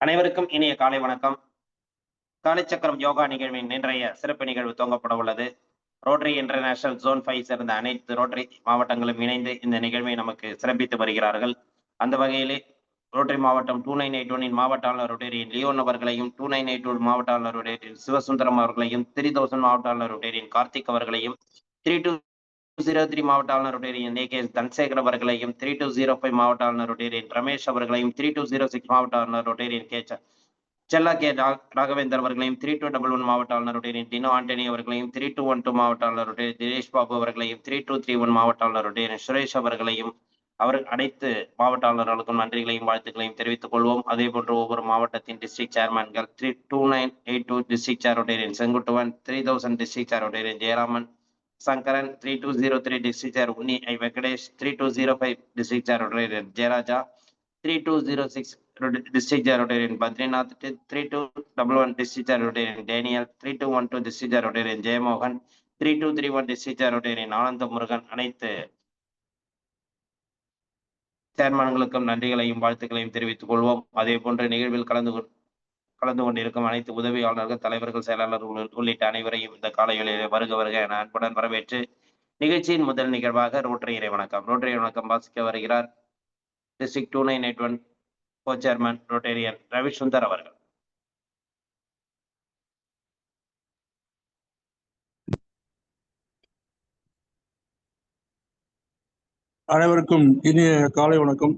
அனைவருக்கும் இனிய காலை வணக்கம். காலைச்சக்கரம் யோகா நிகழ்வின் இன்றைய சிறப்பு நிகழ்வு துவங்கப்பட உள்ளது. ரோட்டரி இன்டர்நேஷனல் ஜோன் 5 சேர்ந்த அனைத்து ரோட்டரி மாவட்டங்களும் இணைந்து இந்த நிகழ்வை நமக்கு சிறப்பித்து வருகிறார்கள். அந்த வகையிலே ரோட்டரி மாவட்டம் 2981 மாவட்ட ஆளுநர் ரோட்டரியின் லியோன் அவர்களையும், 2982 மாவட்ட ஆளுநர் ரோட்டரியின் சிவசுந்தரம் அவர்களையும், 3000 மாவட்ட ஆளுநர் ரோட்டரியின் கார்த்திக் அவர்களையும், 3203 மாவட்ட ஆளுநர் ரோட்டரியின் ஏ.கே. தன்சேகர் அவர்களையும், 3205 மாவட்ட ஆளுநர் ரோட்டரியின் ரமேஷ் அவர்களையும், 3206 மாவட்ட ஆளுநர் ரோட்டரியின் செல்லா கே. ராகவேந்தர் அவர்களையும், 3211 மாவட்ட ஆளுநர் ரோட்டரியின் டினோ ஆண்டனி அவர்களையும், 3212 மாவட்ட ஆளுநர் ரோட்டரியின் தினேஷ் பாபு அவர்களையும், 3231 மாவட்ட ஆளுநர் ரோட்டரியின் சுரேஷ் அவர்களையும் அனைத்து மாவட்ட ஆளுநர்களுக்கும் நன்றிகளையும் வாழ்த்துக்களையும் தெரிவித்துக் கொள்வோம். அதே போன்று ஒவ்வொரு மாவட்டத்தின் டிஸ்ட்ரிக்ட் சேர்மன்கள் 2982 டிஸ்ட்ரிக்ட் சேர் ரோட்டரியின் செங்குட்டுவன், 3000 டிஸ்ட்ரிக்ட் சேர் ரோட்டரியின் ஜெயராமன் சங்கரன், 3203 டிஸ்ட்ரிக்ட் சேர் உன்னி ஐ வெங்கடேஷ், 3205 டிஸ்ட்ரிக்ட் சேர் ரோட்டரியின் ஜெயராஜா, 3206 டிஸ்ட்ரிக்ட் சேர் ரோட்டரியின் பத்ரிநாத், 3211 டிஸ்ட்ரிக்ட் சேர் ரோட்டரியின் டேனியல், 3212 டிஸ்ட்ரிக்ட் சேர் ரோட்டரியின் ஜெயமோகன், 3231 டிஸ்ட்ரிக்ட் சேர் ரோட்டரியின் ஆனந்த முருகன் அனைத்து சேர்மன்களுக்கும் நன்றிகளையும் வாழ்த்துக்களையும் தெரிவித்துக் கொள்வோம். அதே போன்ற நிகழ்வில் கலந்து கொண்டிருக்கும் அனைத்து உதவியாளர்கள், தலைவர்கள், செயலாளர்கள் உள்ளிட்ட அனைவரையும் இந்த காலைகளிலே வருக என அன்புடன் வரவேற்று நிகழ்ச்சியின் முதல் நிகழ்வாக ரோட்டரி இறை வணக்கம் வாசிக்க வருகிறார் டிஸ்ட்ரிக்ட் 2981 கோ-சேர்மன் ரோட்டேரியன் ரவி சுந்தர் அவர்கள். அனைவருக்கும் இனிய காலை வணக்கம்.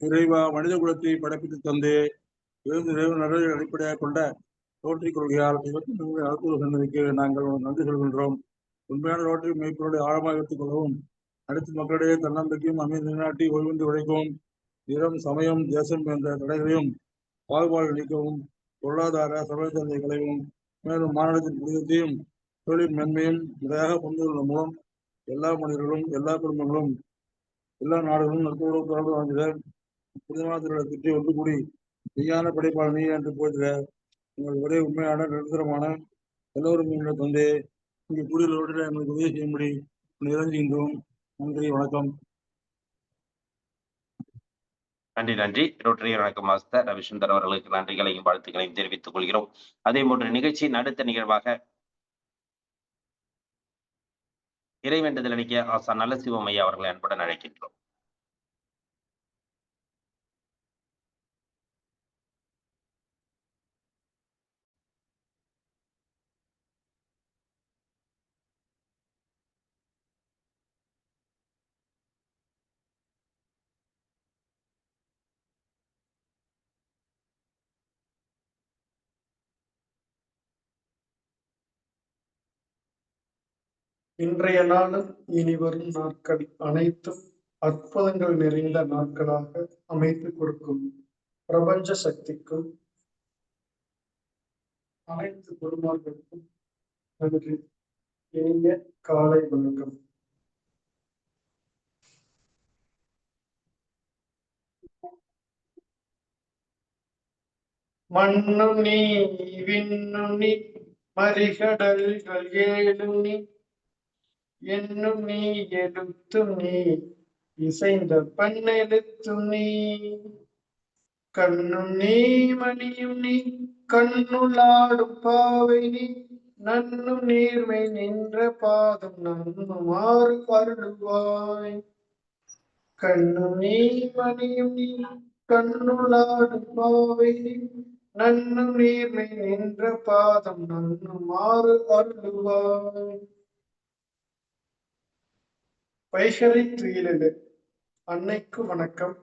இறைவா, மனித குலத்தை படைப்பித்து தந்து நல்லதை அடிப்படையாக கொண்ட ரோட்டரி கொள்கையால் அற்புத சன்னதிக்கு நாங்கள் நன்றி சொல்கின்றோம். உண்மையான ரோட்டரி மெய்ப்பொருளை ஆழமாக எடுத்துக் கொள்ளவும், அனைத்து மக்களிடையே தன்னம்பிக்கையும் அமைதி நிலைநாட்டி ஓய்வின்றி உழைக்கவும், நிறம், சமயம், தேசம் என்ற தடைகளையும் பாகுபாடு அளிக்கவும், பொருளாதார சமயத்தன்மை களைவும், மேலும் மாநிலத்தின் புனிதத்தையும் தொழில் மேன்மையும் முறையாக கொண்டு வருவதன் மூலம் எல்லா மனிதர்களும், எல்லா குடும்பங்களும், எல்லா நாடுகளும் நட்புறவு தொடர்பு வாழ்ந்திட புனிதமான திருவிழா சுற்றி ஒன்று கூடி மெய்யான படைப்பாளர் நீ என்று போதிட உங்கள் ஒரே உண்மையான நிரந்தரமான எல்லோரும் என்ற தந்தை இங்கு கூடியுள்ளவர்கள் எங்களுக்கு உதவி செய்யும்படி இறங்குகின்றோம். நன்றி, வணக்கம். நன்றி. ரோட்டரி வணக்கம் மாஸ்டர் ரவிசுந்தர் அவர்களுக்கு நன்றிகளையும் வாழ்த்துக்களையும் தெரிவித்துக் கொள்கிறோம். அதே போன்று நிகழ்ச்சியின் அடுத்த நிகழ்வாக இறைவேண்டுதல் அளிக்க ஆசான் நல்ல சிவம் ஐயா அவர்களை அன்புடன் அழைக்கின்றோம். இன்றைய நாளும் இனி வரும் நாட்கள் அனைத்தும் அற்புதங்கள் நிறைந்த நாட்களாக அமைத்து கொடுக்கும் பிரபஞ்ச சக்திக்கும் அனைத்து குருமார்களுக்கும் நமக்கு இனிய காலை வணக்கம். மண்ணும் நீ விண்ணும் நீ மறிகடல்கள் ஏழும் நீ என்னும் நீ எழுத்தும் நீ இசைந்த பண்ணெழுத்தும் நீ கண்ணும் நீ மணியும் நீ கண்ணுளாடும் பாவை நீ நன்னும் நீர்மை நின்ற பாதம் நன்னுமாறு அருள்வாய். கண்ணும் நீ மணியும் நீ கண்ணுளாடும் பாவை நீ நன்னும் நீர்மை நின்ற பாதம் நன்னுமாறு அருள்வாய். வைகறை துயிலிலே அன்னைக்கு வணக்கம்,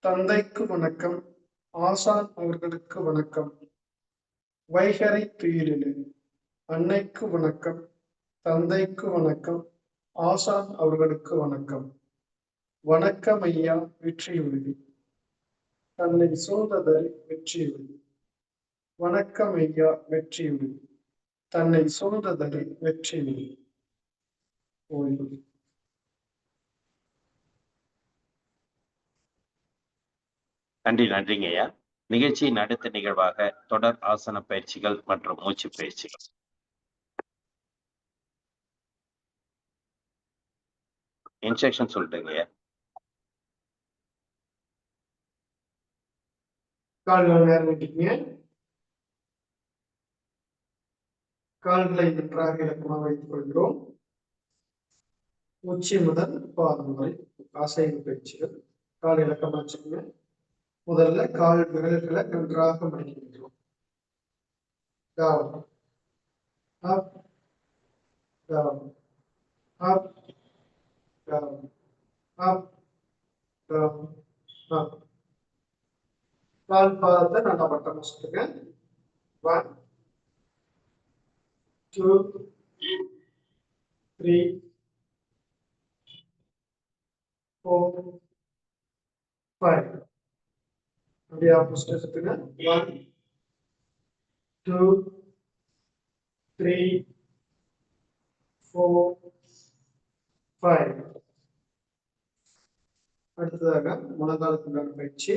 தந்தைக்கு வணக்கம், ஆசான் அவர்களுக்கு வணக்கம். வைகறை துயிலிலே அன்னைக்கு வணக்கம், தந்தைக்கு வணக்கம், ஆசான் அவர்களுக்கு வணக்கம். வணக்கம் ஐயா வெற்றியுறுதி, தன்னை சூழ்ந்ததறி வெற்றியுறுதி. வணக்கம் ஐயா வெற்றியுறுதி, தன்னை சூழ்ந்ததறி வெற்றியுறுதி. ஓய்வு. நன்றிங்க ஐயா. நிகழ்ச்சியின் அடுத்த நிகழ்வாக தொடர் ஆசன பயிற்சிகள் மற்றும் மூச்சு பயிற்சிகள். இன்ஸ்ட்ரக்ஷன் சொல்லிட்டுங்க. கால்கள் நேரம் விட்டீங்க. கால்களை நன்றாக இலக்கமாக வைத்துக் கொள்கிறோம். உச்சி முதல் பாதம் வரை அசைவு பயிற்சிகள். கால் இலக்கமா வச்சுக்கோங்க. முதல்ல கால் விரல்களை நன்றாக மடிக்கின்றோம். Down, up, down, up, down, up, down, up. கால் பாதத்தை நல்லா வட்டம் வச்சுட்டுங்க. 1, 2, 3, 4, 5. அப்படியே ஆப்போசிட் எடுத்துங்க. 1, 2, 3, 4, 5. அடுத்ததாக முழங்காலுக்குண்டான பயிற்சி.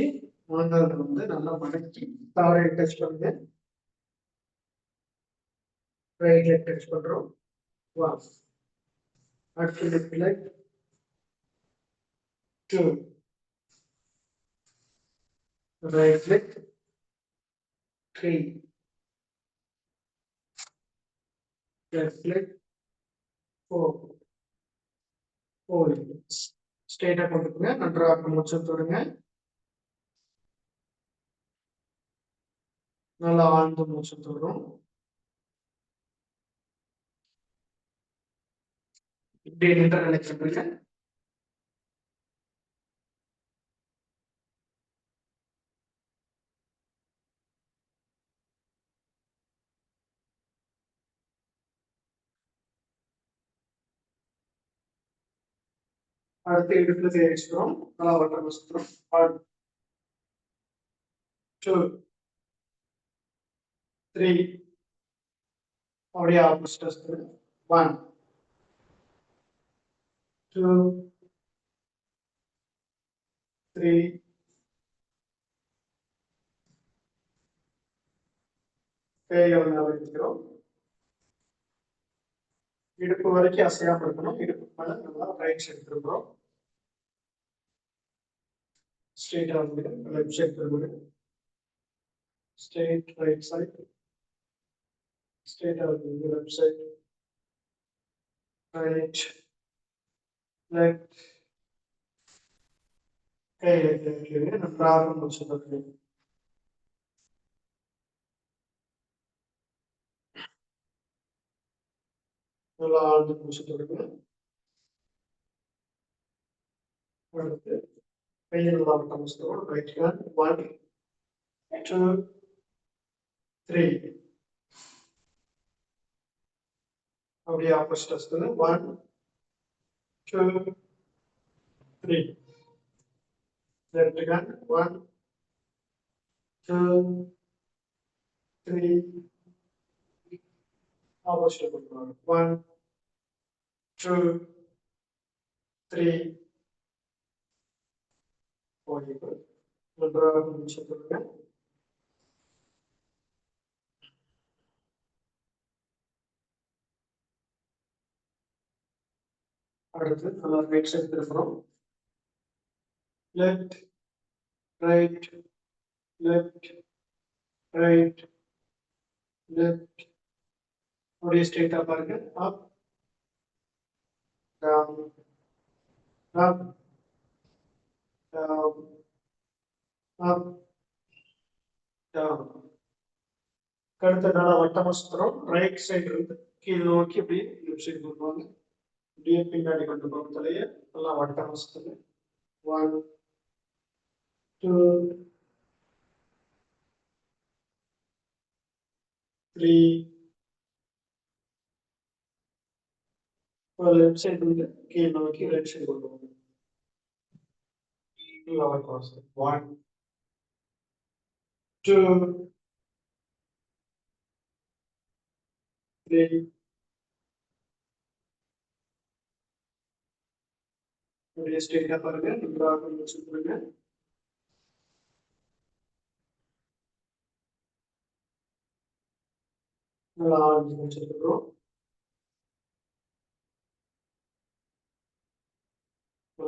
முழங்கால் வந்து நல்லா மடக்கி தாரை டச் பண்ணுங்க. ரைட் லெக் டச் பண்றோம். 1. அடுத்து left leg. 2. Right leg. 3. Left leg. 4. ஸ்ட்ரெயிட்டா கொண்டுக்குங்க. நன்றாக மூச்சு தொடுங்க. நல்லா ஆழ்ந்து மூச்சு தொடுறோம். இப்படி நின்ற நினைச்சுருங்க. அடுத்து இடுப்புல தேய்ச்சிக்கிறோம். நல்லா வட்டம் வச்சுக்கிறோம். 1, 2, 3. அப்படியே ஆப்போசிட் வச்சுக்கிறோம். 1, 2, 3, 4 வைக்கிறோம். இடுப்பு வரைக்கும் அசையாம இருக்கணும். இடுப்பு மேல நல்லா ரைட் சைடு திரும்புறோம். ஸ்ட்ரெயிட் ஆகுது. லெஃப்ட் சைடு திரும்புங்க. Straight right side. ஸ்ட்ரெயிட் ஆகுது. Left side. Right left. கையில நன்றாக மூச்சு தொடுங்க. நல்லா ஆழ்ந்து மூச்சு தொடுங்க. அடுத்து கையில் நல்லா வட்டம் வச்சுக்கிறோம். Right hand. 1, 2, 3. அப்படியே ஆப்போசிட் வச்சுக்கோங்க. 1, 2, 3. Left hand. 1, 2, 3. ஆப்போசிட் பண்ணுவாங்க. 1, 2, 3. நன்றாக மூச்சு தொடுங்க. அடுத்து நல்லா ரைட் சைடு திரும்புறோம். Left right left right left. அப்படியே ஸ்ட்ரெயிட்டா பாருங்க. Up down up down up down. கழுத்தை நல்லா வட்டமா சுத்துறோம். ரைட் சைடு இருந்து கீழ் நோக்கி அப்படியே லெஃப்ட் சைடு கொண்டு அப்படியே பின்னாடி கொண்டு போகும். தலையை நல்லா வட்டமா சுத்துங்க. 1, 2, 3. லெஃப்ட் சைடு இருந்து கீழ் நோக்கி ரைட் சைடு கொண்டு போகும். நல்லா வட்டமா சுத்துங்க. 1, 2, 3. அப்படியே ஸ்ட்ரெயிட்டா பாருங்க. நன்றாக மூச்சு விடுங்க. நல்லா ஆழ்ந்து மூச்சு விடுறோம்.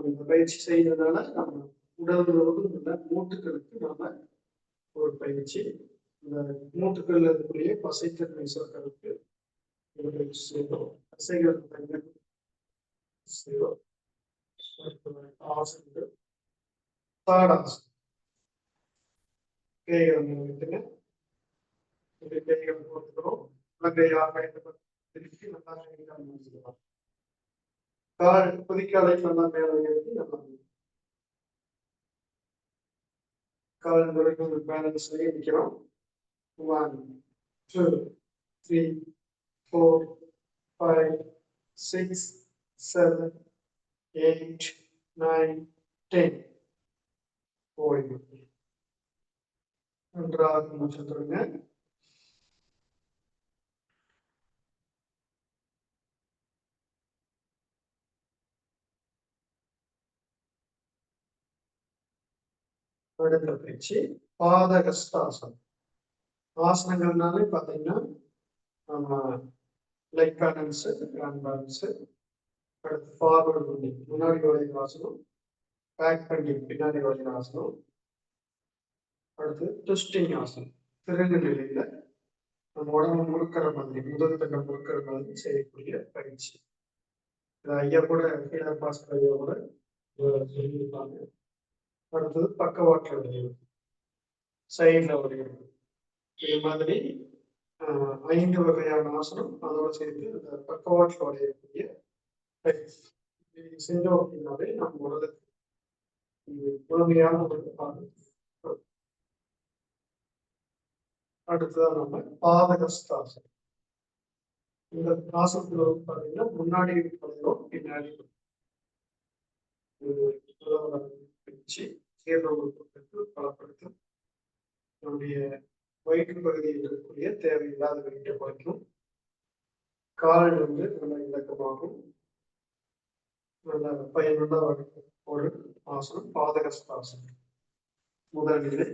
இந்த பயிற்சி செய்யறதுனால நம்ம உடல் முழுவதும் உள்ள மூட்டுகளுக்கு நாம ஒரு பயிற்சி. இந்த மூட்டுகள் இருக்கக்கூடிய பசைத்தன்மை சுரக்கிறதுக்கு இந்த பயிற்சி செய்யணும். தசைகள் செய்யணும். ஆசனங்கள் தாடாசனம். கைகளை மூடிட்டுங்க. இந்த கைகளை போட்டுக்கிறோம். கையாக திருப்பி நல்லா கைகால் முடிச்சுக்கலாம். கால் குதிக்காலை நல்லா மேலே ஏற்றி நல்லா கால் வரைக்கும் பேலன்ஸ் நிற்கிறோம். 1 2 3 4 5 6 7 8 9 10. ஓய்வு. நன்றாக மூச்சு தொடுங்க. அடுத்த பயிற்சி பாதகஸ்தாசனம். ஆசனங்கள்னாலே பார்த்தீங்கன்னா நம்ம லெக் பேலன்ஸ், ஹேண்ட் பேலன்ஸ், அடுத்து ஃபார்வர்ட் பெண்டிங் முன்னாடி வளைகிற ஆசனம், பேக் பெண்டிங் பின்னாடி வளைகிற ஆசனம், அடுத்து ட்விஸ்டிங் ஆசனம். திருகு நிலையில நம்ம உடம்பு முறுக்கிற மாதிரி முதல் தங்கம் முறுக்கிற மாதிரி செய்யக்கூடிய பயிற்சி. ஐயா கூட கீழே பாஸ்கர் ஐயா கூட சொல்லியிருப்பாங்க. அடுத்தது பக்கவாட்டில் வரைகிறது, சைட்ல வரைகிறது. இது மாதிரி 5 வகையான ஆசனம் அதோட சேர்த்து அந்த பக்கவாட்டில் வரையக்கூடிய பயிற்சி செஞ்சோம் அப்படின்னாலே நம்ம உடலுக்கு முழுமையான ஒரு பாடம். அடுத்ததான் நம்ம பாதகஸ்தாசனம். இந்த ஆசனத்துல வந்து பாத்தீங்கன்னா முன்னாடி பண்ணுறோம், பின்னாடி வச்சு பலப்படுத்தும். நம்முடைய வயிற்று பகுதியில் இருக்கக்கூடிய தேவையில்லாத வெயிட்டை குறைக்கும். கால் வந்து நல்ல இலக்கமாகும். நல்ல பயனுள்ள ஒரு ஆசனம் பாதகஸ்தாசனம். முதல் நிலை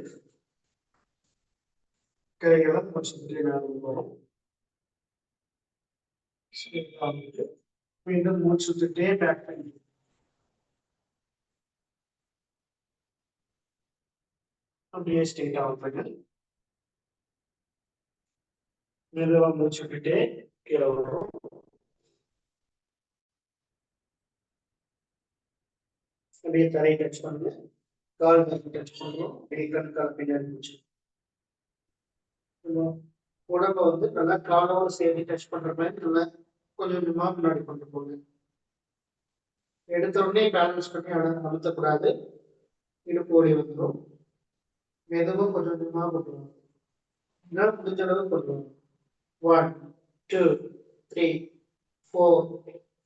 கைகளை சுற்றி நேரம் வரும். மீண்டும் மூச்சு சுற்றிட்டே பேக் பண்ணி அப்படியே ஸ்ட்ரெயிட் ஆகுங்க. மெதுவா மூச்சு விட்டுட்டே கீழே வரும். அப்படியே தரையை டச் பண்ணுங்க. கால் டச் பண்ணுறோம். கண் பின்னாடி மூச்சு. உடம்ப வந்து நல்லா காலோட சேர்த்து டச் பண்ற மாதிரி நல்லா கொஞ்சம் கொஞ்சமா முன்னாடி கொண்டு போங்க. எடுத்த உடனே பேலன்ஸ் பண்ணி அழுத்தக்கூடாது. இடுப்பு ஓடி வந்துடும். மெதுவா கொஞ்சம் கொஞ்சமா கொண்டு வாங்க. முடிஞ்ச அளவு கொண்டு வாங்க. 1 2 3 4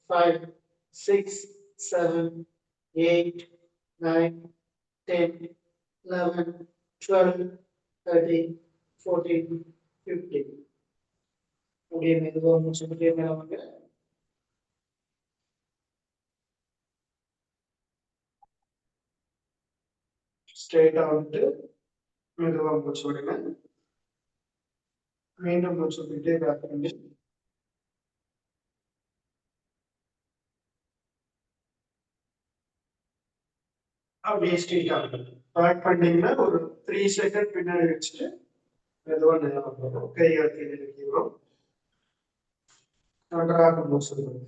5 6 7 8 9 10 11 12 13 14 15. அப்படியே மெதுவா மூச்சு விட்டே மேல வாங்க. ஸ்ட்ரெயிட்டா வந்துட்டு மெதுவா மூச்சு விடுங்க. மீண்டும் மூச்சு விட்டுட்டே பேக் பண்ணி அப்படியே ஸ்ட்ரெயிட்டா பேக் பண்ணீங்கன்னா ஒரு 3 செகண்ட் பின்னாடி வச்சுட்டு மெதுவா நேரம் வரும். கைகள் கீழே வைக்கிறோம். நன்றாக மூச்சு விடுங்க.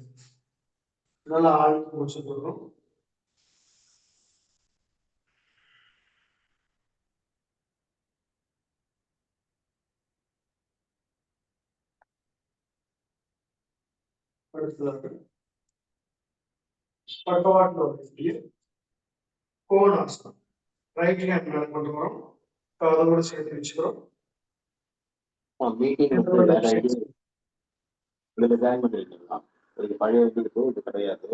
நல்லா ஆழ்ந்து மூச்சு விடுறோம். அடுத்ததாக பக்கவாட்டில் வரக்கூடிய கோணாசனம். ரைட் ஹேண்ட் மேல கொண்டு வரோம். காதோட சேர்த்து வச்சுக்கிறோம். பழைய இது கிடையாது.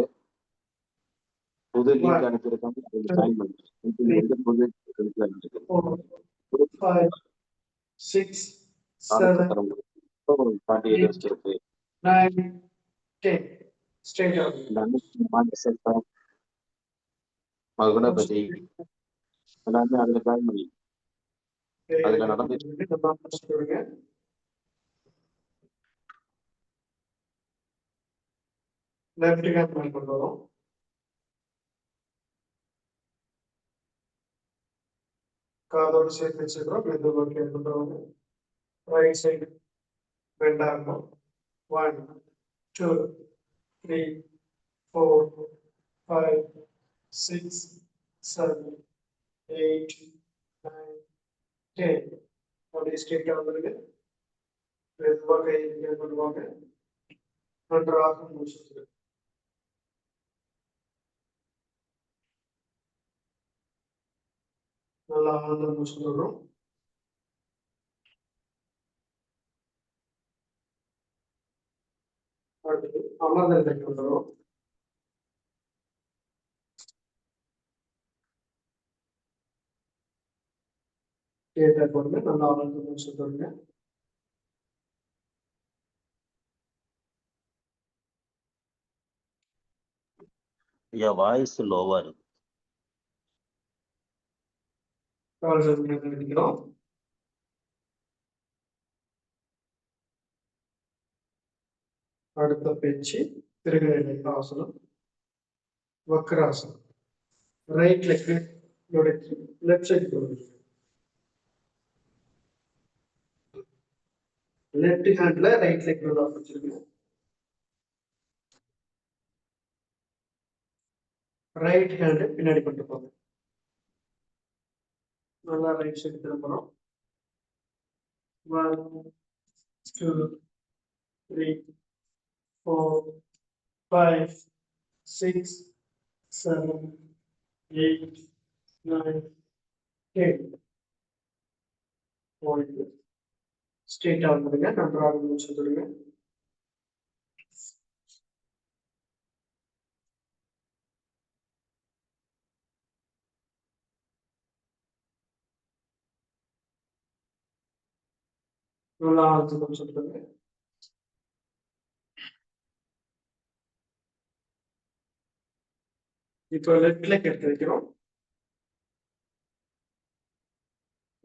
புது லிங்க் அனுப்பியிருக்காங்க. 6 7 9 10 straight out. மகுடபதி எல்லாமே அதுல ஜாயின் பண்ணி அதுல நடந்துச்சு. லெஃப்ட் ஹேண்ட் மேல கொண்டு வரோம். காதோடு சேர்த்து வச்சுக்கிறோம். மெதுவாக கேட்கிறவங்க ரைட் சைடு பெண்ட் ஆகும். 1 2 3 4 5 6 7 8 9 10. அப்படியே ஸ்ட்ரெயிட்டா வந்துருங்க. மெதுவாக கை பண்ணுவாங்க. நன்றாக முடிச்சுட்டு நல்லா ஆழ்ந்த மூச்சு விடுறோம். அடுத்து அமர்ந்த நிலைக்கு வந்துடும். கேட்ட பொழுது நல்லா ஆழ்ந்த மூச்சு விடுங்க. ஐயா வாய்ஸ் லோவா இருக்கு. கால்கள் நினைக்கிறோம். அடுத்த பயிற்சி திருகநிலை ஆசனம், வக்ராசனம். ரைட் லெக் உடைச்சி லெஃப்ட் சைடு போடுங்க. லெஃப்ட் ஹேண்ட்ல ரைட் லெக் வச்சிருங்க. ரைட் ஹேண்ட் பின்னாடி கொண்டு போங்க. நல்லா ரைட் சைடு திரும்பணும். 1 2 3 4 5 6 7 8 9 10. போயிட்டு ஸ்ட்ரெயிட்டா வந்துடுங்க. நன்றாக மூச்சு விடுங்க. நல்லா ஆழ்ந்து மூச்சு விடுங்க. இப்போ லெஃப்ட் லெக் எடுத்து வைக்கிறோம்.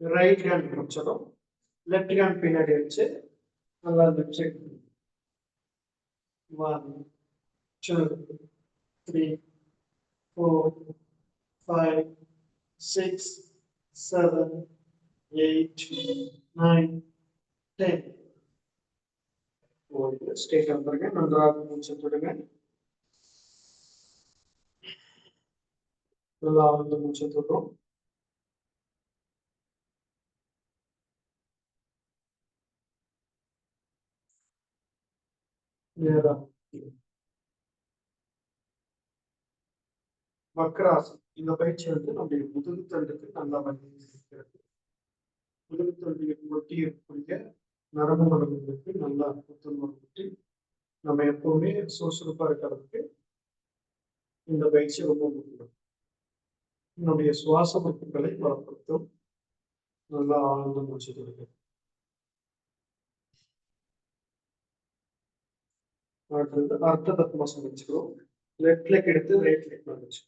ரைட் ஹேண்ட் பிடிச்சிடும். லெஃப்ட் ஹேண்ட் பின்னாடி வச்சு நல்லா லெஃப்ட் சைடு 1 2 3 4 5 6 7 8 9 10. ஸ்ட்ரெயிட் வந்துருங்க. நன்றாக மூச்சு விடுங்க. நல்லா ஆழ்ந்த மூச்சு விடுறோம். வக்ராசனம். இந்த பயிற்சி நம்முடைய முதுகு தண்டுக்கு நல்லா வலிக்கிறது. முதுகு தண்டில் ஒட்டி இருக்கக்கூடிய நரம்பு மண்டலங்களுக்கு நல்லா புத்துணர்வு ஊட்டி நம்ம எப்பவுமே சுறுசுறுப்பா இருக்கிறதுக்கு இந்த பயிற்சி ரொம்ப முக்கியம். நம்முடைய சுவாச உறுப்புகளை பலப்படுத்தும். நல்லா ஆழ்ந்த மூச்சு விடுங்க. அடுத்தது அர்த்த தத்மாசனம் வச்சுக்கிறோம். லெஃப்ட் லெக் எடுத்து ரைட் லெக் வச்சு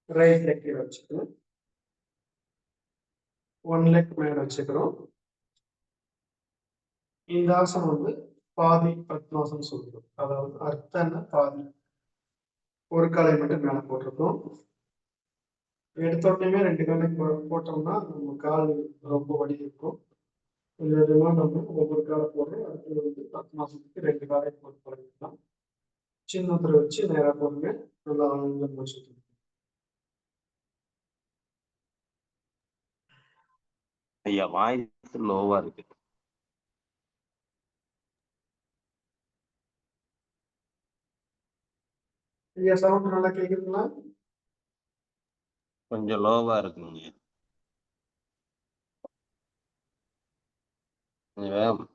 ரைட் லெக் வச்சுக்கிறோம். 1 லெக் மேல வச்சுக்கிறோம். இந்த ஆசனம் பாதி பத்மாசனம் சொல்றோம். அதாவது அர்த்தன பாதி. ஒரு காலை மட்டும் மேல போட்டிருக்கோம். எடுத்த உடனே 2 காலை போட்டோம்னா நம்ம கால் ரொம்ப வலி இருக்கும். இதெல்லாம் நம்ம ஒவ்வொரு காலை போடுறோம். அடுத்து பத்மாசனத்துக்கு 2 காலை போட்டு பழகிக்கலாம். சின்னத்துல வச்சு நேரா போடுங்க. நல்லா ஆழ்ந்த மூச்சு. ஐயா வாய்ஸ் லோவா இருக்கு. ஐயா சவுண்ட் நல்லா கேக்குதுங்களா? கொஞ்சம் லோவா இருக்குங்க.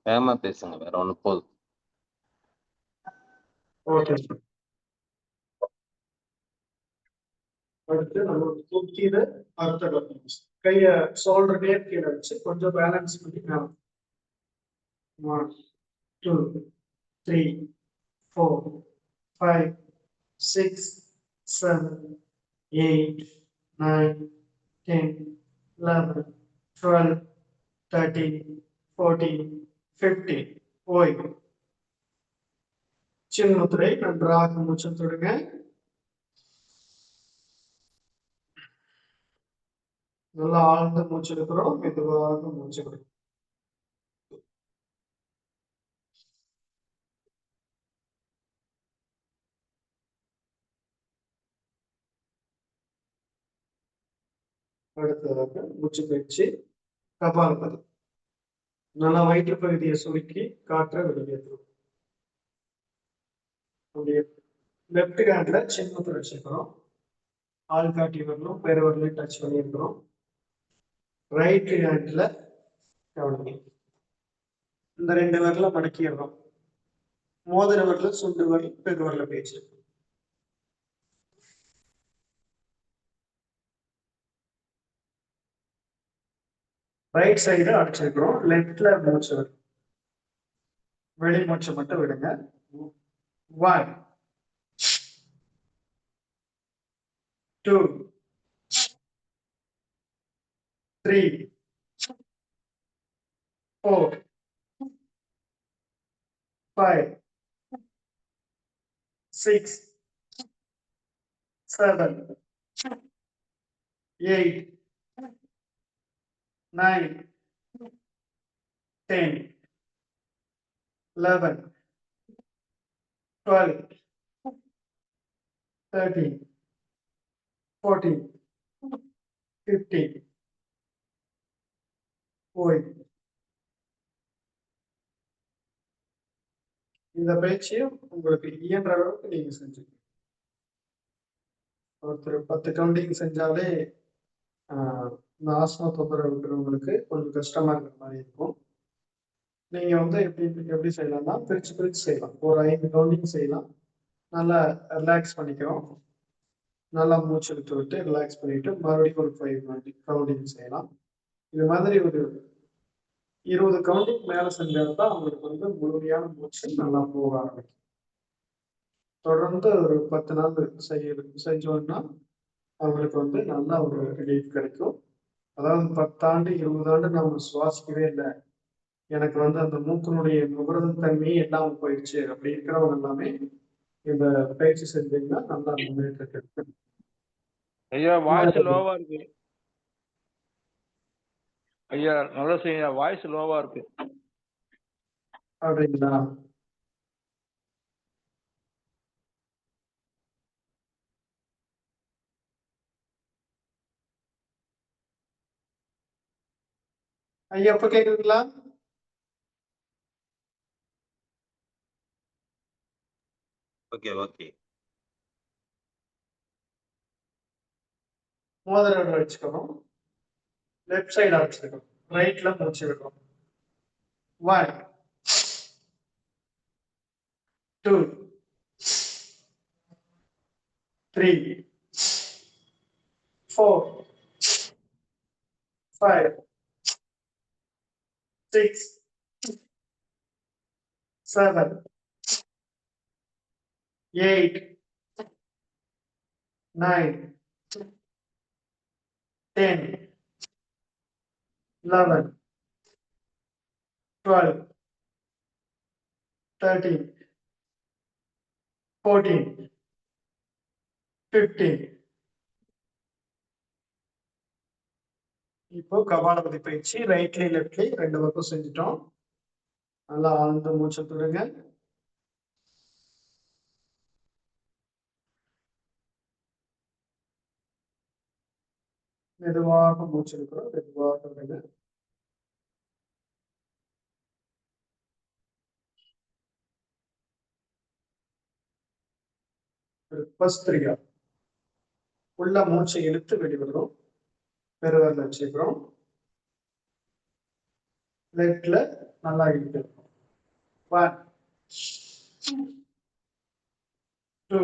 வேகமா பேசுங்க. வேற ஒண்ணு போதும். ஓகே. அடுத்து நம்ம தூக்கிற அர்த்த பத்மாசனம். கைய ஷோல்டர் நேர் கீழே வச்சு கொஞ்சம் பேலன்ஸ் பண்ணி மேல 1 2 3 4 5 6 7 8 9 10 11 12 13 14 15. ஓய்வு. சின்முத்திரை. நன்றாக மூச்சு தொடுங்க. நல்லா ஆழ்ந்த மூச்சு எடுக்கிறோம், மெதுவாக மூச்சு விடுறோம். அடுத்ததாக மூச்சு பயிற்சி கபாலபதி. நல்லா வயிற்று பகுதியை சுருக்கி காற்றை வெளியேற்றுவோம். அப்படியே லெப்ட் ஹேண்ட்ல சின்னத்தை வச்சுக்கிறோம். ஆள்காட்டி வரலும் பெருவரலையும் டச் பண்ணியிருக்கிறோம். ரைட் ஹேண்ட்ல கவனிங்க. இந்த 2 விரல மடக்கிடுறோம். மோதிர விரல சுண்டு வரல் பெருவரல பேச்சு. Right side அடிச்சிருக்கிறோம். லெப்ட்ல மூச்சு வரும். வெளி மூச்சு மட்டும் விடுங்க. 1 2 3 4 5 6 7 8 9 10 11 12 13 14 15 போய் இந்த பயிற்சியும் உங்களுக்கு இயன்ற அளவுக்கு நீங்க செஞ்சுக்கணும். ஒருத்தர் 10 கவுண்டிங் செஞ்சாலே இந்த ஆசன தொந்தரவு இருக்கிறவங்களுக்கு கொஞ்சம் கஷ்டமா இருக்கிற மாதிரி இருக்கும். நீங்க வந்து எப்படி செய்யலாம்னா பிரிச்சு செய்யலாம். ஒரு 5 கவுண்டிங் செய்யலாம். நல்லா ரிலாக்ஸ் பண்ணிக்கிறோம். நல்லா மூச்சு இழுத்து விட்டு ரிலாக்ஸ் பண்ணிட்டு மறுபடியும் ஒரு 5 கவுண்டிங் செய்யலாம். இது மாதிரி ஒரு 20 கவுண்டிங் மேல செஞ்சால்தான் அவங்களுக்கு வந்து முழுமையான மூச்சு நல்லா போக ஆரம்பிக்கும். தொடர்ந்து ஒரு 10 நாள் செஞ்சோம்னா அவங்களுக்கு வந்து நல்லா ஒரு ரிலீஃப் கிடைக்கும். அதாவது 10 ஆண்டு 20 ஆண்டு நம்ம சுவாசிக்கவே இல்லை, எனக்கு வந்து அந்த மூக்கினுடைய நுகர்வு தன்மையே இல்லாம போயிடுச்சு அப்படி இருக்கிறவங்க எல்லாமே இந்த பயிற்சி செஞ்சீங்கன்னா நல்லா முன்னேற்றம் கிடைக்கும். ஐயா வாய்ஸ் லோவா இருக்கு. ஐயா நல்லா செய்ய வாய்ஸ் லோவா இருக்கு. அப்படிங்களா? ஐயா எப்ப கேக்குதுங்களா? Okay okay. மோதிர வச்சுக்கணும். லெஃப்ட் சைடு அடிச்சிருக்கணும். ரைட்ல மூச்சு விடணும். 1 2 3 4 5 6 7 8 9 10 11 12 13 14 15. இப்போ கபாலபதி பயிற்சி ரைட்லயும் லெஃப்ட்லயும் 2 பக்கம் செஞ்சுட்டோம். நல்லா ஆழ்ந்த மூச்சு விடுங்க. மெதுவாக மூச்சு எடுக்கிறோம். மெதுவாக விடுங்க. பஸ்திரிகா. உள்ள மூச்சை இழுத்து வெளிவிடுறோம். பெருவரல் வச்சுக்கிறோம். லெஃப்ட்ல நல்லா இழுக்கிறோம். 1 2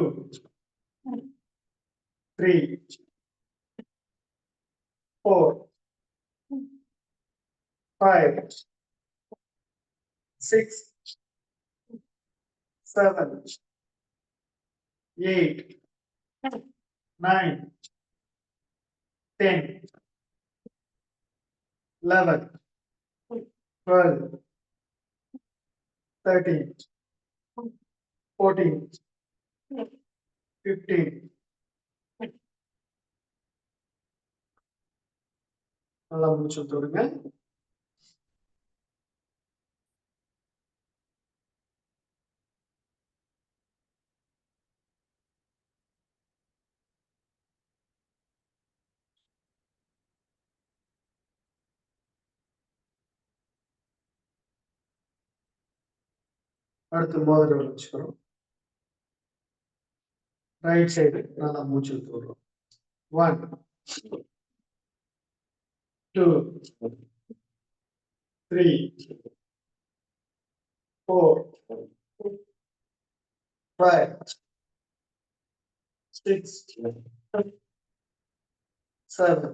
3 4 5 6 7 8 9 10 11 12 13 14 15 நல்லா மூச்சு விடுங்க. அடுத்து மோதிரம் வச்சுக்கிறோம். ரைட் சைடு நல்லா மூச்சு விட்டுறோம். 1 2 3 4 5 6 7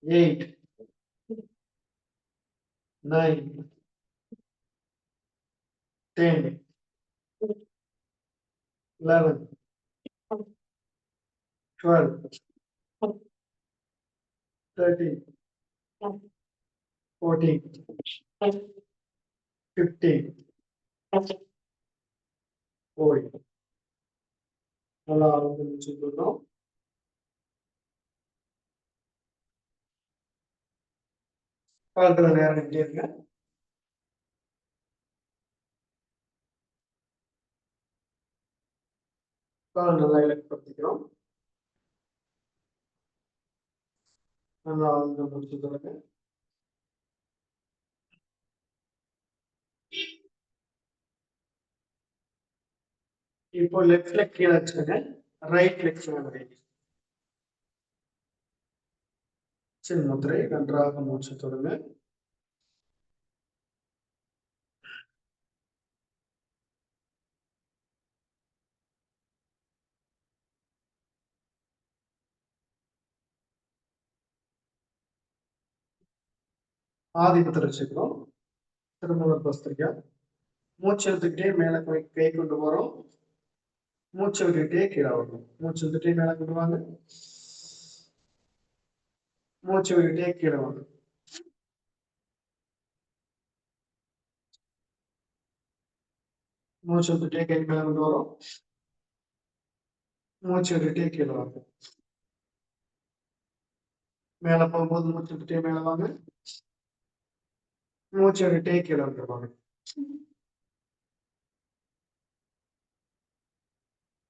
8 9 10 11 12 13 14 15 4 நல்லா மூச்சு விட்டுறோம். கால்களை நேரம் இருங்க. கால் நல்லா இலக்குப்படுத்திக்கிறோம். நல்லா மூச்சு விடுங்க. இப்போ லெஃப்ட் லெக் கீழே வச்சுக்கோங்க. ரைட் லெக் மேலே சின் முத்திரை நன்றாக மூச்சு தொடுங்க. ஆதி முத்திரை வச்சுக்கிறோம். திரும்ப பஸ்திரிக்கா. மூச்சு எடுத்துக்கிட்டே மேல கை கொண்டு போறோம். மூச்சு விட்டுக்கிட்டே கீழே வரணும். மூச்சு விட்டுட்டே மேல கொண்டு வாங்க. மூச்சு விட்டுட்டே கீழே வாங்க. மூச்சு விட்டுட்டே கை மேல கொண்டு வரோம். மூச்சு விட்டுட்டே கீழே வாங்க. மேல போகும்போது மூச்சு விட்டுட்டே மேல வாங்க. மூச்சு விட்டுட்டே கீழே வந்துருவாங்க.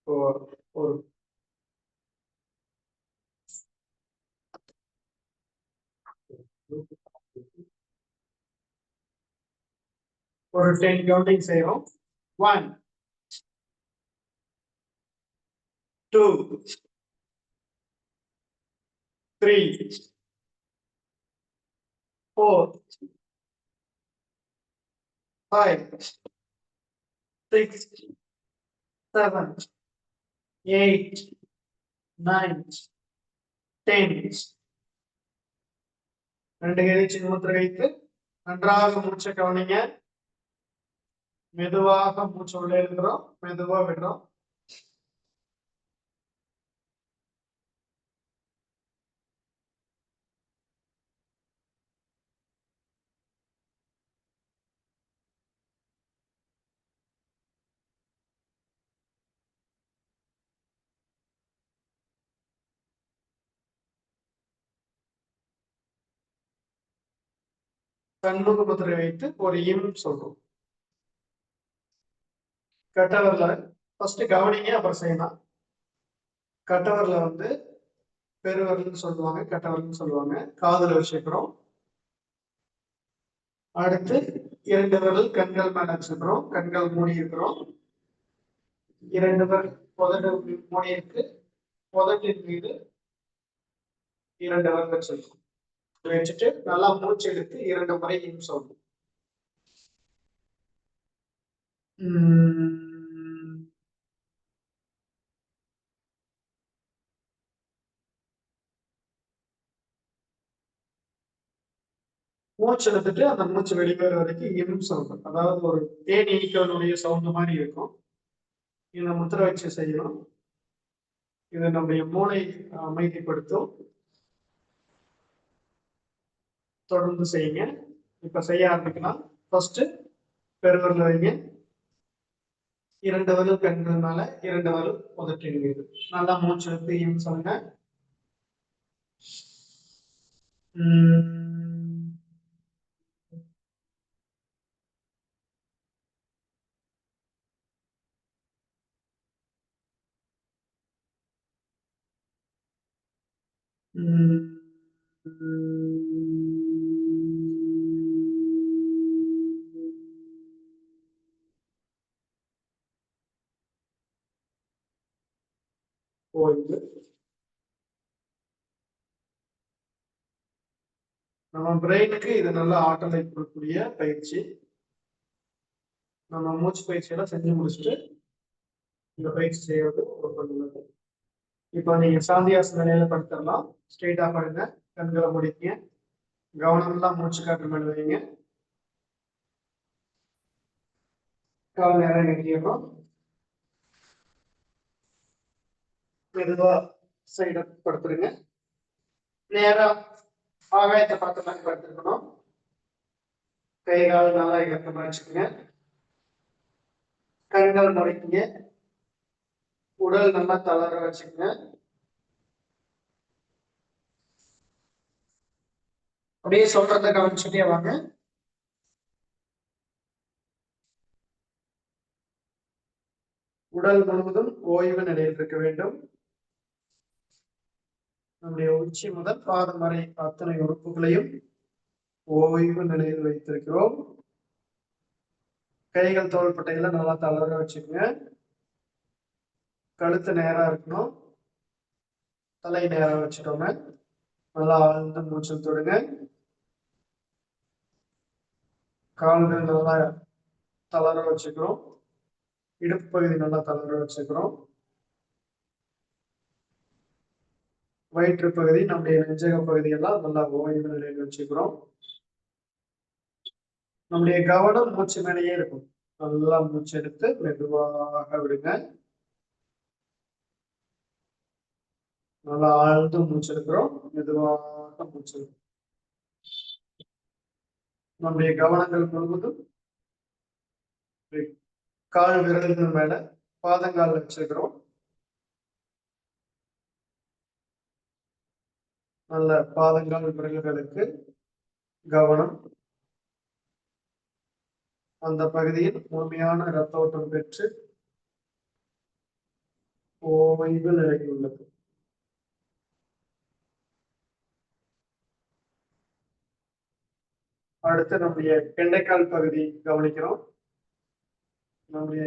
ஒரு ஒரு 10 கவுண்டிங் செய்யறோம். 1 2 3 4 5 6 7 8 9 10 ரெண்டு கையை சின்ன முத்திரை வைத்து நன்றாக மூச்சை கவனிங்க. மெதுவாக மூச்சு உள்ளே இருக்கிறோம், மெதுவா விடுறோம். கண்முக முத்திரை வைத்து ஒரு இம் சொல்றோம். கட்டவர்ல ஃபர்ஸ்ட் கவனிங்க, அப்புறம் செய்யலாம். கட்டவர்ல வந்து பெருவரல்னு சொல்லுவாங்க, கட்டவர்னு சொல்லுவாங்க. காதுல வச்சுக்கிறோம். அடுத்து 2 விரல் கண்கள் மேல வச்சுக்கிறோம். கண்கள் மூடி இருக்கிறோம். 2 விரல் புதடு மூடி இருக்கு. புதட்டின் மீது 2 விரல் வச்சிருக்கோம். வச்சுட்டு நல்லா மூச்சு எடுத்து 2 முறை இம் சொல்லணும். மூச்சு எடுத்துட்டு அந்த மூச்சு வெளிவர வரைக்கும் இம் சொல்லணும். அதாவது ஒரு தேனீக்களுடைய சவுண்ட் மாதிரி இருக்கும். இதை முத்திரை வச்சு செய்யணும். இது நம்முடைய மூளை அமைதிப்படுத்தும். தொடர்ந்து செய்யுங்க. இப்ப செய்ய ஆரம்பிக்கலாம். ஃபர்ஸ்ட் பெருவரல் வைங்க. 2 விரல் கண்கள் மேல, 2 விரல் உதட்டின் மீது. நல்லா மூச்சு எடுத்து இம் சொல்லுங்க. ஓய்வு. நம்ம பிரெயினுக்கு இது நல்ல ஆற்றலை கொடுக்கக்கூடிய பயிற்சி. நம்ம மூச்சு பயிற்சியெல்லாம் செஞ்சு முடிச்சுட்டு இந்த பயிற்சி செய்யறது ரொம்ப நல்லது. இப்போ நீங்க சாந்தியாசன நிலையில படுத்துடலாம். ஸ்ட்ரெயிட்டா படுங்க, கண்களை முடிக்க, கவனம் எல்லாம் மூச்சு காற்று மேல வைங்க. கால் நேரம் நீட்டிடணும். மெதுவா சைட படுத்துருங்க. நேரா ஆகாயத்தை பார்த்த மாதிரி படுத்துருக்கணும். கை கால் நல்லா இறக்கமா வச்சுக்கோங்க. கண்கள் முடிக்குங்க. உடல் நல்லா தளர வச்சுக்கோங்க. அப்படியே சொல்றத கவனிச்சுட்டே வாங்க. உடல் முழுவதும் ஓய்வு நிலையில் இருக்க வேண்டும். நம்முடைய உச்சி முதல் பாதம் வரை அத்தனை உறுப்புகளையும் ஓய்வு நிலையில் வைத்திருக்கிறோம். கைகள் தோள்பட்டைகளை நல்லா தளர வச்சுக்கோங்க. கழுத்து நேரா இருக்கணும். தலை நேரா வச்சுக்கோங்க. நல்லா ஆழ்ந்த மூச்சு தொடுங்க. கால்கள் நல்லா தளர வச்சுக்கிறோம். இடுப்பு பகுதி நல்லா தளர வச்சுக்கிறோம். வயிற்று பகுதி, நம்முடைய நெஞ்சக பகுதியெல்லாம் நல்லா ஓய்வு நிலையில் வச்சுக்கிறோம். நம்முடைய கவனம் மூச்சு மேலேயே இருக்கும். நல்லா மூச்சு எடுத்து மெதுவாக விடுங்க. நல்லா ஆழ்ந்து மூச்சு எடுக்கிறோம். மெதுவாக மூச்சு எடுக்கிறோம். நம்முடைய கவனங்கள் முழுவதும் கால் விரல்கள் மேல பாதங்கால் வச்சிருக்கிறோம். நல்ல பாதங்கால் விரல்களுக்கு கவனம். அந்த பகுதியில் முழுமையான இரத்த ஓட்டம் பெற்று ஓய்வு நிலையில் உள்ளது. அடுத்து நம்முடைய கெண்டைக்கால் பகுதி கவனிக்கிறோம். நம்முடைய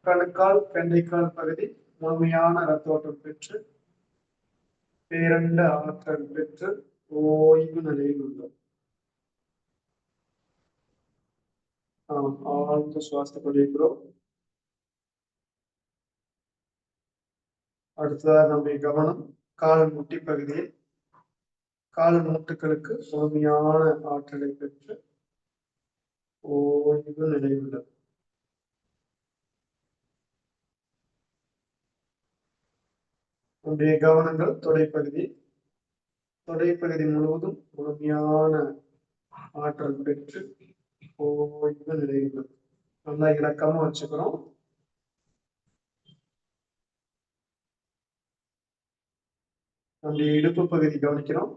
கணுக்கால், கெண்டைக்கால் பகுதி முழுமையான இரத்த ஓட்டம் பெற்று பேரண்ட ஆற்றல் பெற்று ஓய்வு நிலையில் உள்ளது. ஆழ்ந்த சுவாசத்தை கொண்டிருக்கிறோம். அடுத்ததாக நம்முடைய கவனம் கால் முட்டி பகுதியில் கால் மூட்டுகளுக்கு முழுமையான ஆற்றலை பெற்று ஓய்வு நிலையில் உள்ளது. நம்முடைய கவனங்கள் தொடைப்பகுதி முழுவதும் முழுமையான ஆற்றல் பெற்று ஓய்வு நிலையில் உள்ளது. நல்லா இலக்கமா வச்சுக்கிறோம். நம்முடைய இடுப்பு பகுதி கவனிக்கிறோம்.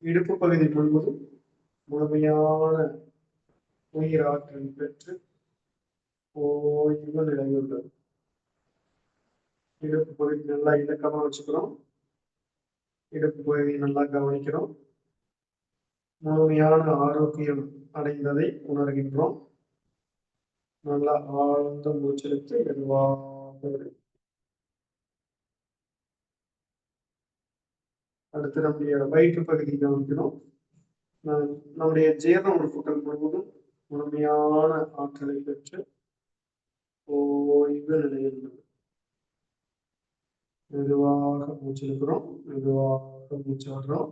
இடுப்பு பகுதி முழுவதும் முழுமையான உயிர் ஆற்றல் பெற்று ஓய்வு நிலையில் உள்ளது. இடுப்பு பகுதி நல்லா இலக்கமா வச்சுக்கிறோம். இடுப்பு பகுதியை நல்லா கவனிக்கிறோம். முழுமையான ஆரோக்கியம் அடைந்ததை உணர்கின்றோம். நல்லா ஆழ்ந்த மூச்செடுத்து மெதுவாக. அடுத்து நம்முடைய வயிற்று பகுதி கவனிக்கிறோம். நம்முடைய ஜீரண உறுப்புகள் முழுவதும் முழுமையான ஆற்றலை பெற்று ஓய்வு நிலையில் உள்ளது. மெதுவாக மூச்சு எடுக்கிறோம். மெதுவாக மூச்சு விடுறோம்.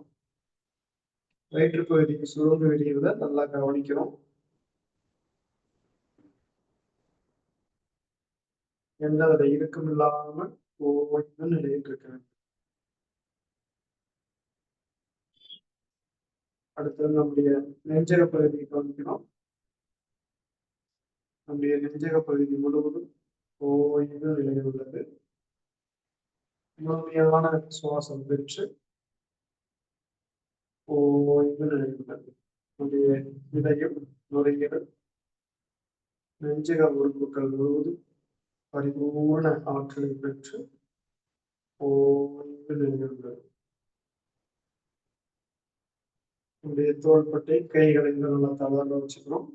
வயிற்று பகுதிக்கு சுருங்க வெளியிறத நல்லா கவனிக்கிறோம். எந்தவித இறுக்கம் இல்லாமல் ஓய்வு நிலையில் இருக்க வேண்டும். அடுத்தது நம்முடைய நெஞ்சக பகுதியை கவனிக்கிறோம். நம்முடைய நெஞ்சக பகுதி முழுவதும் ஓய்வு நிலையில் உள்ளது. முழுமையான சுவாசம் பெற்று ஓய்வு நிலையுள்ளது. நம்முடைய இதயம், நுரையீரல், நெஞ்சக உறுப்புகள் முழுவதும் பரிபூர்ண ஆற்றலை பெற்று ஓய்வு நிலையுள்ளது. நம்முடைய தோள்பட்டை, கைகளை நல்லா தளர வச்சுக்கிறோம்.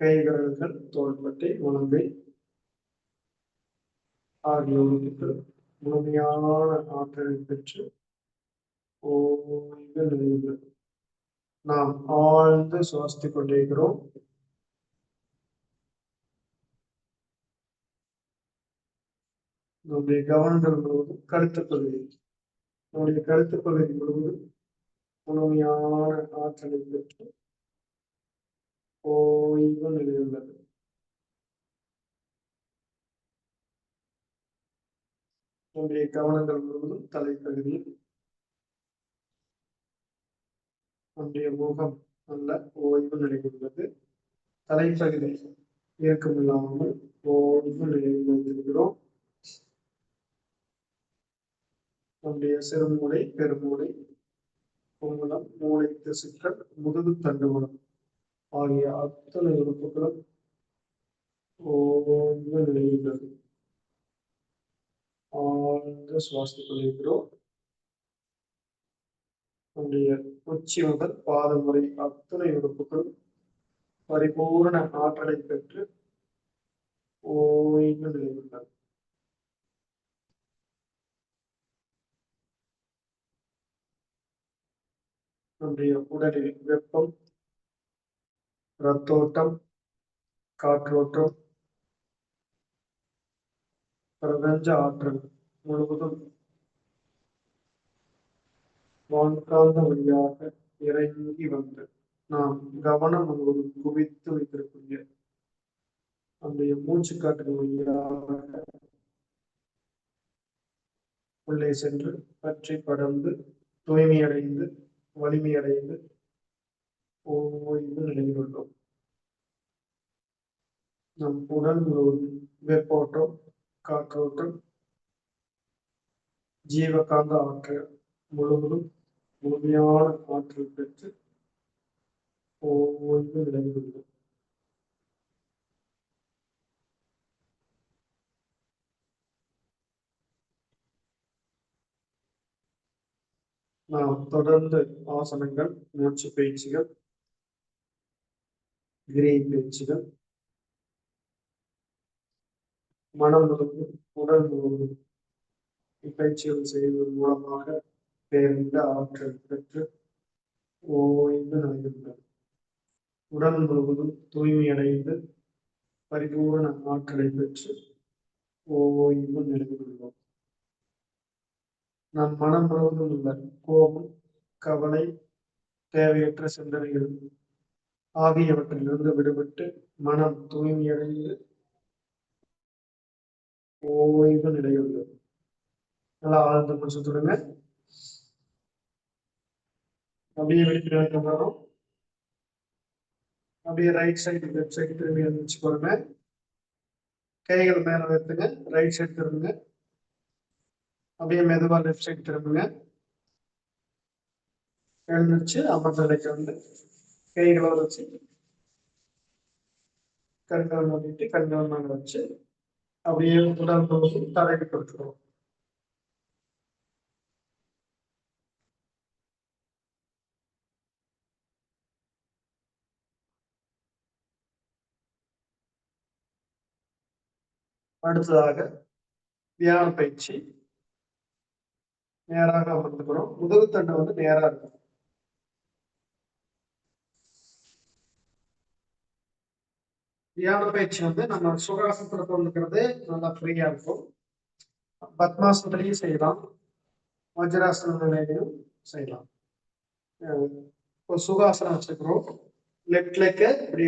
கை விரல்கள், தோள்பட்டை, முழங்கை ஆகிய உறுப்புகள் முழுமையான ஆற்றலை பெற்று ஓய்வு நிலையுள்ளது. நாம் ஆழ்ந்து சுவாசித்துக் கொண்டிருக்கிறோம். நம்முடைய கவனங்கள் முழுவதும் கழுத்து பகுதி, நம்முடைய கழுத்து பகுதி முழுவதும் முழுமையான ஆற்றலை பெற்று ஓய்வு நிலையுள்ளது. நம்முடைய கவனங்கள் முழுவதும் தலைப்பகுதியில் நம்முடைய முகம் நல்ல ஓய்வு நிலையுள்ளது. தலைப்பகுதி இயக்கமில்லாமல் ஓய்வு நிலையில் வைத்திருக்கிறோம். நம்முடைய சிறுமூளை, பெருமூளை, குங்குளம், மூளை திசுக்கள், முதுகு தண்டுவடம் ஆகிய அத்தனை உறுப்புகளும் ஓய்வு நிலையுள்ளது. ஆழ்ந்த சுவாசித்துக் கொண்டிருக்கிறோம். நம்முடைய உச்சி முதல் பாதம் வரை அத்தனை உறுப்புகளும் பரிபூர்ண ஆற்றலை பெற்று ஓய்வு நிலையுள்ளது. நம்முடைய உடலில் வெப்பம், இரத்தோட்டம், காற்றோட்டம், பிரபஞ்ச ஆற்றல் முழுவதும் வான்காந்த வழியாக இறங்கி வந்து நாம் கவனம் முழுவதும் குவித்து வைத்திருக்கூடிய நம்முடைய மூச்சு காற்று வழியாக உள்ளே சென்று பற்றி படர்ந்து தூய்மையடைந்து வலிமையடைந்து ஓய்வு நிலையில் உள்ளோம். நம் உடல் முழுவதும் வெப்போட்டம், காற்றோட்டம், ஜீவகாந்த ஆற்றல் முழுவதும் முழுமையான ஆற்றல் பெற்று ஓய்வு நிலையில் உள்ளோம். நாம் தொடர்ந்து ஆசனங்கள், மூச்சு பயிற்சிகள், கிரியை பயிற்சிகள், மனம் முழுவதும் உடல் முழுவதும் இப்பயிற்சிகள் செய்வதன் மூலமாக பேரிந்த ஆற்றல் பெற்று ஓய்வு நிலையுள்ளது. உடல் முழுவதும் தூய்மையடைந்து பரிபூர்ண ஆற்றலை பெற்று ஓய்வு நிலையுள்ளோம். நம் மனம் முழுவதும் உள்ள கோபம், கவலை, தேவையற்ற சிந்தனைகள் ஆகியவற்றிலிருந்து விடுபட்டு மனம் தூய்மையடைந்து ஓய்வு நிலையுள்ளது. நல்லா ஆழ்ந்த மூச்சு விடுங்க. அப்படியே வெளிப்பிட வரும். அப்படியே ரைட் சைடு லெஃப்ட் சைடு திரும்பி எழுந்துச்சு போடுங்க. கைகள் மேல வைத்துங்க. ரைட் சைடு திரும்புங்க. அப்படியே மெதுவா லெஃப்ட் சைடு திரும்புங்க. எழுந்துச்சு அமர்ந்த நிலைக்கு வந்து கைகளை வச்சு கண்கள் மூடிட்டு கண்கள் மேல வச்சு அப்படியே உடல் முழுவதும் தடவி கொடுத்துருவோம். அடுத்ததாக தியான பயிற்சி. நேராக அமர்ந்துக்கிறோம். முதுகு தண்டு வந்து நேரா இருக்கும். தியான பயிற்சி வந்து நம்ம சுகாசனத்துல கொண்டுக்கிறது நல்லா ஃப்ரீயா இருக்கும். பத்மாசனத்திலையும் செய்யலாம், வஜ்ராசன நிலையிலையும் செய்யலாம். இப்போ சுகாசனம் வச்சுக்கிறோம். லெஃப்ட் லெக்க இப்படி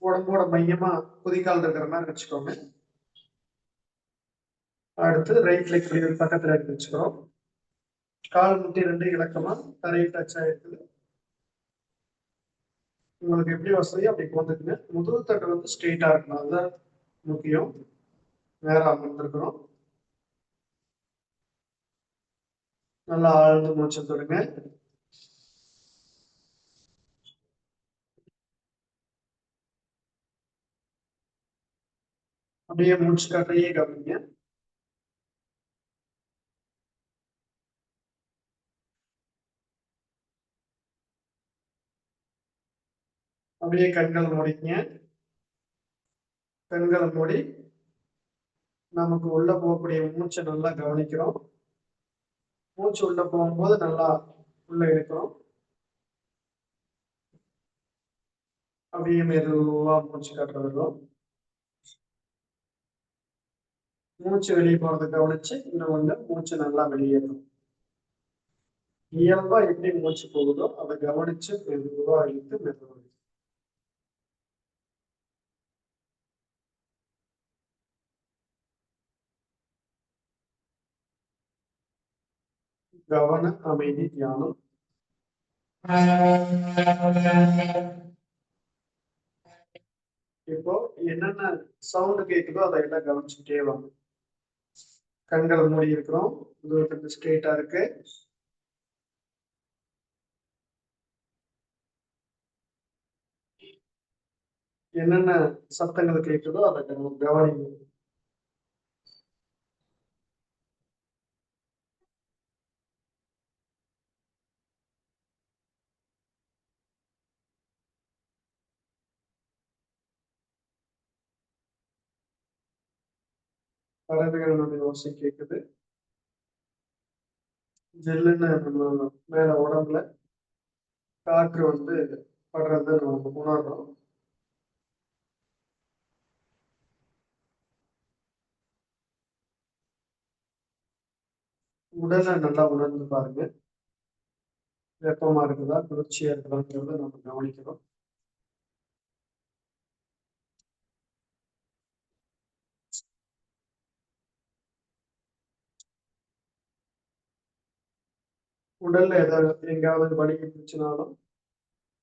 உடம்போட மையமா குதிக்கால் இருக்கிற மாதிரி வச்சுக்கோங்க. அடுத்து ரைட் லெக் இப்படி ஒரு பக்கத்துல எடுத்து வச்சுக்கிறோம். கால் முட்டி ரெண்டு இலக்கமா தரையில் டச் ஆயிருக்கு. உங்களுக்கு எப்படி வசதியோ அப்படி கொண்டுக்குங்க. முதுகு தட்டு வந்து ஸ்ட்ரெயிட்டா இருக்கணும், அதுதான் முக்கியம். நேரம் அமர்ந்திருக்கிறோம். நல்லா ஆழ்ந்து மூச்சு தொடுங்க. அப்படியே மூச்சு காற்றையே கவனிங்க. அப்படியே கண்கள் மூடிங்க. கண்களை மூடி நமக்கு உள்ள போகக்கூடிய மூச்சை நல்லா கவனிக்கிறோம். மூச்சு உள்ள போகும்போது நல்லா உள்ள இழுக்கிறோம். அப்படியே மெதுவா மூச்சு காட்டுறதும் மூச்சு வெளியே போறதை கவனிச்சு இன்னும் வந்து மூச்சு நல்லா வெளியேறும். இயல்பா எப்படி மூச்சு போகுதோ அதை கவனிச்சு மெதுவா இழுத்து மெதுவா கவன அமைதி தியானம். இப்போ என்னென்ன சவுண்ட் கேட்குதோ அதை எல்லாம் கவனிச்சுட்டே வாங்க. கண்களை மூடி இருக்கிறோம். தூரத்துக்கு ஸ்ட்ரெயிட்டா இருக்கு. என்னென்ன சத்தங்கள் கேட்குதோ அதை கவனிங்க. பறவைகளுடைய ஓசை கேட்குது. ஜில்லுன்னு நம்ம மேல உடம்புல காற்று வந்து படுறத நம்ம உணர்றோம். உடலை நல்லா உணர்ந்து பாருங்க. வெப்பமா இருக்குதா குளிர்ச்சியா இருக்குதாங்கிறத நம்ம கவனிக்கிறோம். உடல்ல ஏதாவது எங்காவது வலி இருந்துச்சுனாலும்,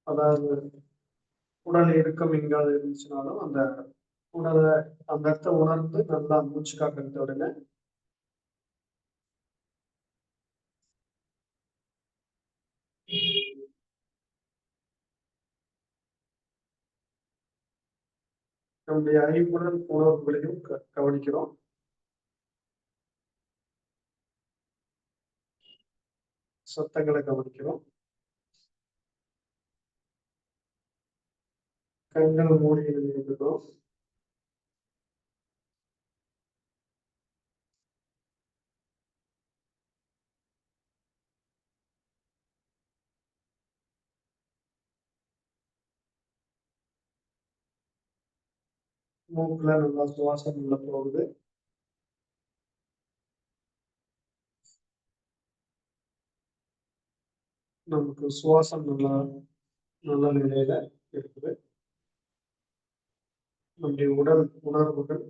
அதாவது உடல் இறுக்கம் எங்காவது இருந்துச்சுனாலும் அந்த உடலை அந்த இடத்த உணர்ந்து நல்லா மூச்சு காட்டுறத விடுங்க. நம்முடைய ஐம்புலன் உணர்வுகளையும் கவனிக்கிறோம். சத்தங்களை கவனிக்கிறோம். கண்கள் மூடி இருக்கிறோம். மூக்குல நல்லா சுவாசம் உள்ள போகுது. நமக்கு சுவாசம் நல்லா நல்ல நிலையில இருக்குது. நம்முடைய உடல் உணர்வுகள்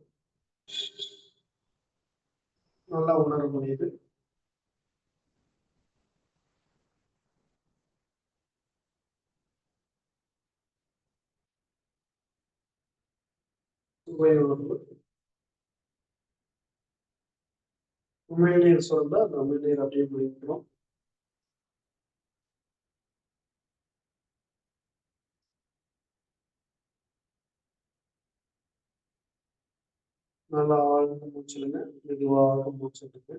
நல்லா உணர முடியுது. சுவை உணர்வு. உமிழ்நீர் சொல்ல அந்த உமிழ்நீர் அப்படியே முடிக்கிறோம். நல்லா ஆழ்ந்த மூச்சுடுங்க. மெதுவாக மூச்சுடுங்க.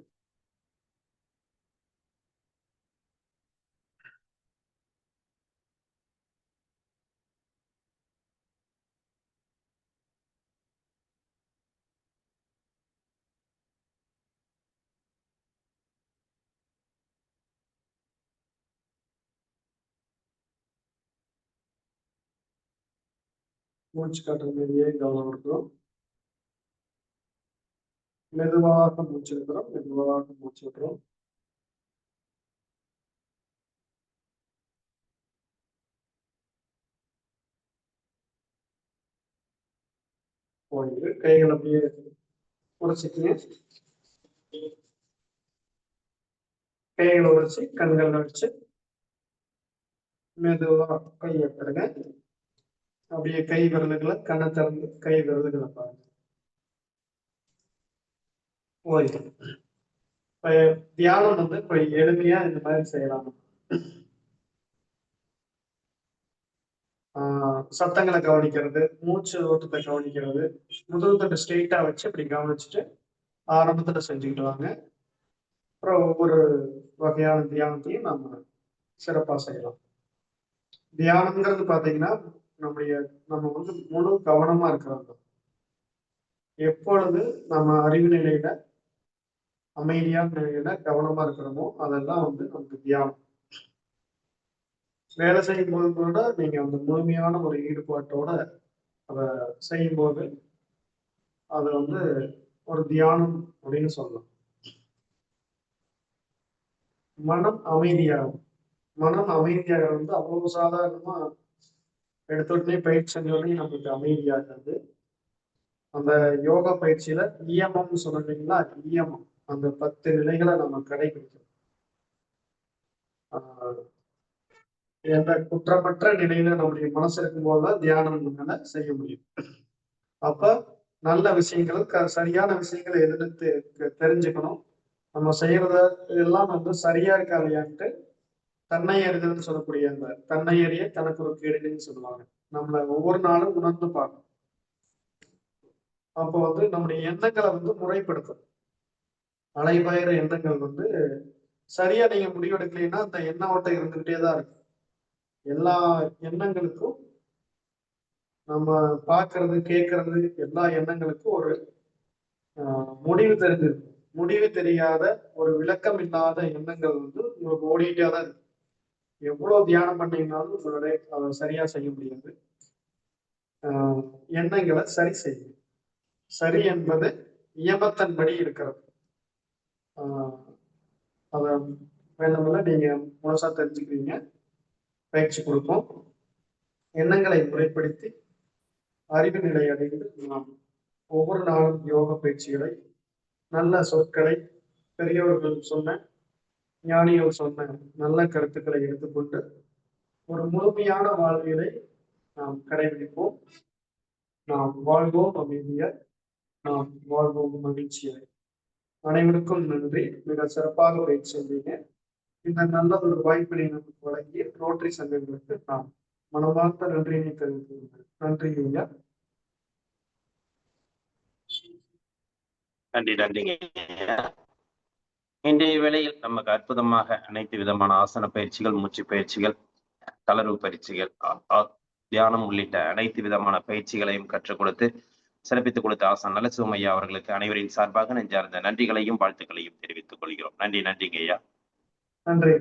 மூச்சு காட்டுற மாதிரியே கவனம் இருக்கிறோம். மெதுவாக மூச்சு இருக்கிறோம். மெதுவாக மூச்சு விடுறோம். போயிட்டு கைகள் அப்படியே உரைச்சிக்கங்க. கைகளை உரைச்சி கண்கள் வச்சு மெதுவா கையை எடுங்க. அப்படியே கை விரலுகளை கண்ணை திறந்து கை விரலுகளை பாருங்க. ஓய்வு. தியானம் வந்து இப்ப எளிமையா இந்த மாதிரி செய்யலாம். சத்தங்களை கவனிக்கிறது, மூச்சு ஓட்டத்தை கவனிக்கிறது, முதல் தட்டு ஸ்ட்ரெயிட்டா வச்சு அப்படி கவனிச்சுட்டு ஆரம்பத்துல செஞ்சுக்கிட்டு வாங்க. அப்புறம் ஒவ்வொரு வகையான தியானத்தையும் நம்ம சிறப்பா செய்யலாம். தியானம்ங்கிறது பாத்தீங்கன்னா நம்ம வந்து முழு கவனமா இருக்கிறது. எப்பொழுது நம்ம அறிவு நிலையில அமைதியான நிலையில கவனமா இருக்கிறோமோ அதெல்லாம் வந்து நமக்கு தியானம். வேலை செய்யும் போது கூட நீங்க அந்த முழுமையான ஒரு ஈடுபாட்டோட அதை செய்யும்போது அது வந்து ஒரு தியானம் அப்படின்னு சொல்லலாம். மனம் அமைதியாகும். மனம் அமைதியாக வந்து அவ்வளவு சாதாரணமா எடுத்தோடனே பயிற்சி செஞ்சோடனே நமக்கு அமைதியாகாது. அந்த யோகா பயிற்சியில இயமம்னு சொன்னீங்களா, இயமம் அந்த 10 நிலைகளை நம்ம கடைபிடிக்கணும். எந்த குற்றமற்ற நிலையில நம்முடைய மனசு இருக்கும்போதுதான் தியானம் நம்மளால செய்ய முடியும். அப்ப நல்ல விஷயங்கள் சரியான விஷயங்களை எதிர்த்து தெரிஞ்சுக்கணும். நம்ம செய்யறத எல்லாம் வந்து சரியா இருக்கா இல்லையான்ட்டு தன்னை அறிதல்னு சொல்லக்கூடிய அந்த தன்னை அறிய தனக்கு ஒரு கேடுன்னு சொல்லுவாங்க. நம்மள ஒவ்வொரு நாளும் உணர்ந்து பார்க்கணும். அப்போ வந்து நம்முடைய எண்ணங்களை வந்து முறைப்படுத்தணும். அலைபயிர எண்ணங்கள் வந்து சரியா நீங்க முடிவெடுக்கலைன்னா அந்த எண்ண ஓட்டம் இருந்துகிட்டே தான் இருக்கு. எல்லா எண்ணங்களுக்கும் நம்ம பார்க்கறது கேட்கறது எல்லா எண்ணங்களுக்கும் ஒரு முடிவு தெரிஞ்சிருக்கு. முடிவு தெரியாத ஒரு விளக்கம் இல்லாத எண்ணங்கள் வந்து உங்களுக்கு ஓடிட்டே தான் இருக்கு. எவ்வளவு தியானம் பண்ணீங்கன்னாலும் உங்களுடைய அதை சரியா செய்ய முடியாது. எண்ணங்களை சரி செய்யும். சரி என்பது இயமத்தின்படி இருக்கிறது. அதை வேணும்ல நீங்க முழுசா தெரிஞ்சுக்கிறீங்க. பயிற்சி கொடுப்போம். எண்ணங்களை முறைப்படுத்தி அறிவு நிலை அடைந்து நாம் ஒவ்வொரு நாளும் யோக பயிற்சிகளை நல்ல சொற்களை பெரியவர்கள் சொன்ன ஞானிகள் சொன்ன நல்ல கருத்துக்களை எடுத்துக்கொண்டு ஒரு முழுமையான வாழ்வியலை நாம் கடைபிடிப்போம். நாம் வாழ்வோம் அமைதியாய், நாம் வாழ்வோம் மகிழ்ச்சியாய். அனைவருக்கும் நன்றி. மிக சிறப்பாக பயிற்சி செய்தீங்க. இந்த நல்ல ஒரு வாய்ப்பினை நமக்கு வழங்கிய ரோட்டரி சங்கங்களுக்கு நாம் மனமார்ந்த நன்றியினை தெரிவித்துள்ளேன். நன்றி ஐயா. நன்றி. நன்றிங்க. இன்றைய வேளையில் நமக்கு அற்புதமாக அனைத்து விதமான ஆசன பயிற்சிகள், மூச்சு பயிற்சிகள், தளர்வு பயிற்சிகள், தியானம் உள்ளிட்ட அனைத்து விதமான பயிற்சிகளையும் கற்றுக் கொடுத்து சிறப்பித்துக் கொடுத்த ஆசான் நலசிவம் ஐயா அவர்களுக்கு அனைவரின் சார்பாக நெஞ்சார்ந்த நன்றிகளையும் வாழ்த்துக்களையும் தெரிவித்துக் கொள்கிறோம். நன்றிங்க ஐயா. நன்றி.